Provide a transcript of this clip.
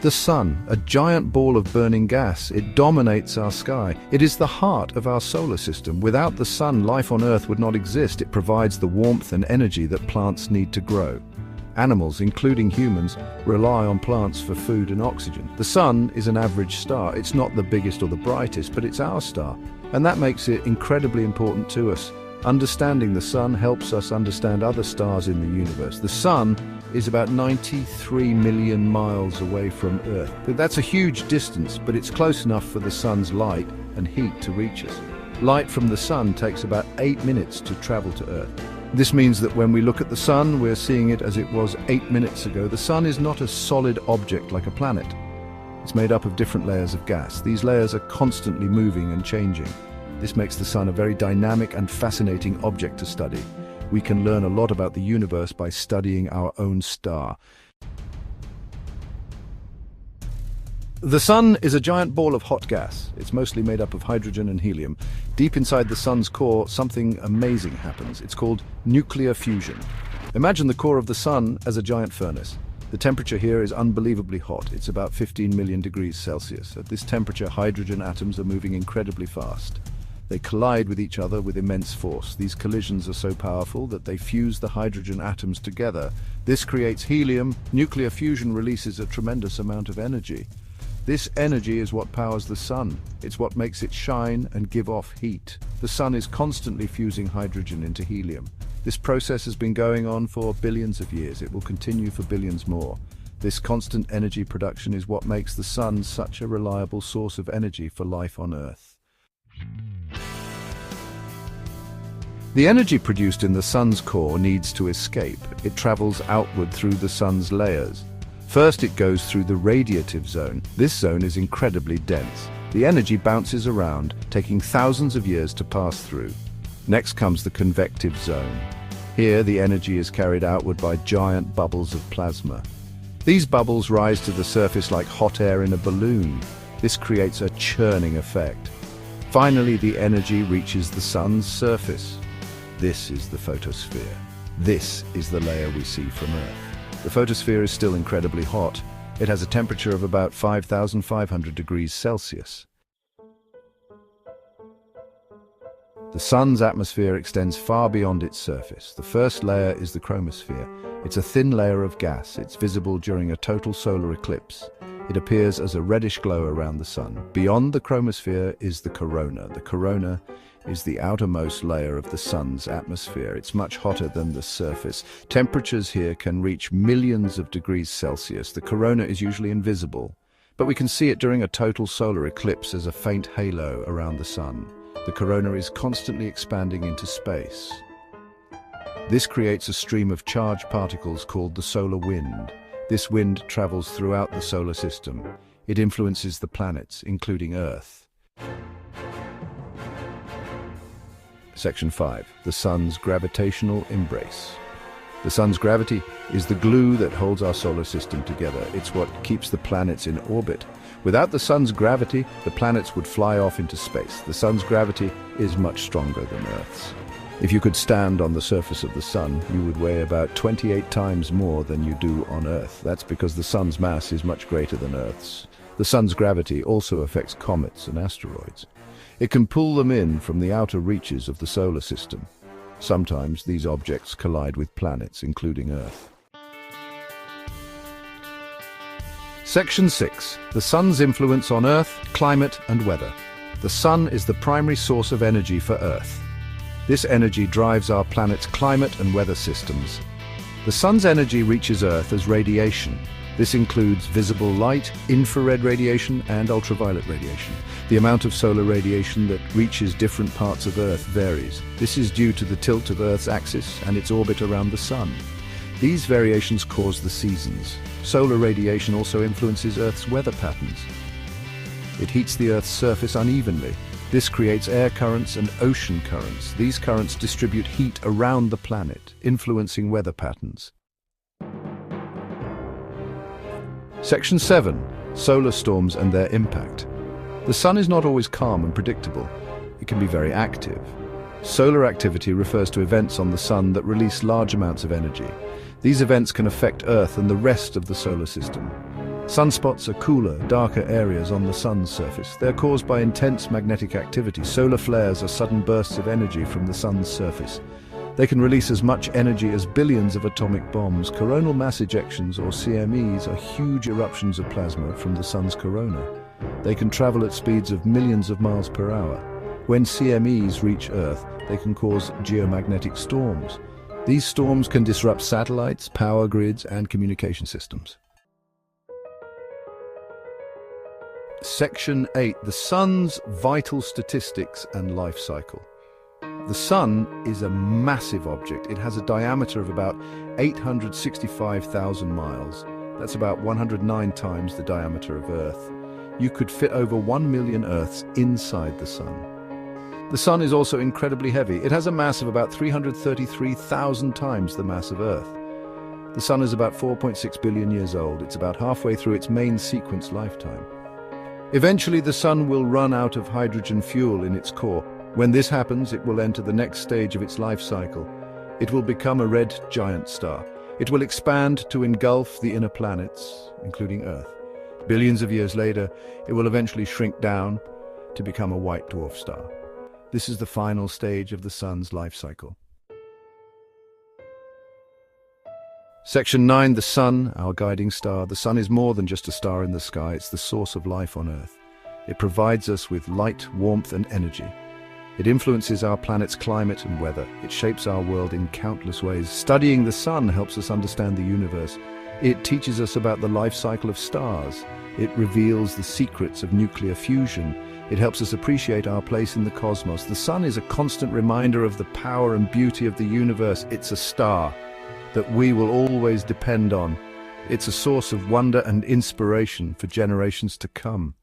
The sun, a giant ball of burning gas, it dominates our sky. It is the heart of our solar system. Without the sun, life on Earth would not exist. It provides the warmth and energy that plants need to grow. Animals, including humans, rely on plants for food and oxygen. The sun is an average star. It's not the biggest or the brightest, but it's our star. And that makes it incredibly important to us. Understanding the sun helps us understand other stars in the universe. The sun is about 93 million miles away from Earth. That's a huge distance, but it's close enough for the sun's light and heat to reach us. Light from the sun takes about 8 minutes to travel to Earth. This means that when we look at the sun, we're seeing it as it was 8 minutes ago. The sun is not a solid object like a planet. It's made up of different layers of gas. These layers are constantly moving and changing. This makes the sun a very dynamic and fascinating object to study. We can learn a lot about the universe by studying our own star. The sun is a giant ball of hot gas. It's mostly made up of hydrogen and helium. Deep inside the sun's core, something amazing happens. It's called nuclear fusion. Imagine the core of the sun as a giant furnace. The temperature here is unbelievably hot. It's about 15 million degrees Celsius. At this temperature, hydrogen atoms are moving incredibly fast. They collide with each other with immense force. These collisions are so powerful that they fuse the hydrogen atoms together. This creates helium. Nuclear fusion releases a tremendous amount of energy. This energy is what powers the sun. It's what makes it shine and give off heat. The sun is constantly fusing hydrogen into helium. This process has been going on for billions of years. It will continue for billions more. This constant energy production is what makes the sun such a reliable source of energy for life on Earth. The energy produced in the sun's core needs to escape. It travels outward through the sun's layers. First, it goes through the radiative zone. This zone is incredibly dense. The energy bounces around, taking thousands of years to pass through. Next comes the convective zone. Here, the energy is carried outward by giant bubbles of plasma. These bubbles rise to the surface like hot air in a balloon. This creates a churning effect. Finally, the energy reaches the sun's surface. This is the photosphere. This is the layer we see from Earth. The photosphere is still incredibly hot. It has a temperature of about 5,500 degrees Celsius. The sun's atmosphere extends far beyond its surface. The first layer is the chromosphere. It's a thin layer of gas. It's visible during a total solar eclipse. It appears as a reddish glow around the sun. Beyond the chromosphere is the corona. The corona is the outermost layer of the sun's atmosphere. It's much hotter than the surface. Temperatures here can reach millions of degrees Celsius. The corona is usually invisible, but we can see it during a total solar eclipse as a faint halo around the sun. The corona is constantly expanding into space. This creates a stream of charged particles called the solar wind. This wind travels throughout the solar system. It influences the planets, including Earth. Section 5. The sun's gravitational embrace. The sun's gravity is the glue that holds our solar system together. It's what keeps the planets in orbit. Without the sun's gravity, the planets would fly off into space. The sun's gravity is much stronger than Earth's. If you could stand on the surface of the sun, you would weigh about 28 times more than you do on Earth. That's because the sun's mass is much greater than Earth's. The sun's gravity also affects comets and asteroids. It can pull them in from the outer reaches of the solar system. Sometimes these objects collide with planets, including Earth. Section 6. The sun's influence on Earth, climate and weather. The sun is the primary source of energy for Earth. This energy drives our planet's climate and weather systems. The sun's energy reaches Earth as radiation. This includes visible light, infrared radiation, and ultraviolet radiation. The amount of solar radiation that reaches different parts of Earth varies. This is due to the tilt of Earth's axis and its orbit around the sun. These variations cause the seasons. Solar radiation also influences Earth's weather patterns. It heats the Earth's surface unevenly. This creates air currents and ocean currents. These currents distribute heat around the planet, influencing weather patterns. Section 7. Solar storms and their impact. The sun is not always calm and predictable. It can be very active. Solar activity refers to events on the sun that release large amounts of energy. These events can affect Earth and the rest of the solar system. Sunspots are cooler, darker areas on the sun's surface. They're caused by intense magnetic activity. Solar flares are sudden bursts of energy from the sun's surface. They can release as much energy as billions of atomic bombs. Coronal mass ejections, or CMEs, are huge eruptions of plasma from the sun's corona. They can travel at speeds of millions of miles per hour. When CMEs reach Earth, they can cause geomagnetic storms. These storms can disrupt satellites, power grids, and communication systems. Section 8. The Sun's Vital Statistics and Life Cycle. The Sun is a massive object. It has a diameter of about 865,000 miles. That's about 109 times the diameter of Earth. You could fit over 1 million Earths inside the Sun. The Sun is also incredibly heavy. It has a mass of about 333,000 times the mass of Earth. The Sun is about 4.6 billion years old. It's about halfway through its main sequence lifetime. Eventually, the Sun will run out of hydrogen fuel in its core. When this happens, it will enter the next stage of its life cycle. It will become a red giant star. It will expand to engulf the inner planets, including Earth. Billions of years later, it will eventually shrink down to become a white dwarf star. This is the final stage of the Sun's life cycle. Section 9. The Sun, our guiding star. The Sun is more than just a star in the sky. It's the source of life on Earth. It provides us with light, warmth, and energy. It influences our planet's climate and weather. It shapes our world in countless ways. Studying the Sun helps us understand the universe. It teaches us about the life cycle of stars. It reveals the secrets of nuclear fusion. It helps us appreciate our place in the cosmos. The Sun is a constant reminder of the power and beauty of the universe. It's a star that we will always depend on. It's a source of wonder and inspiration for generations to come.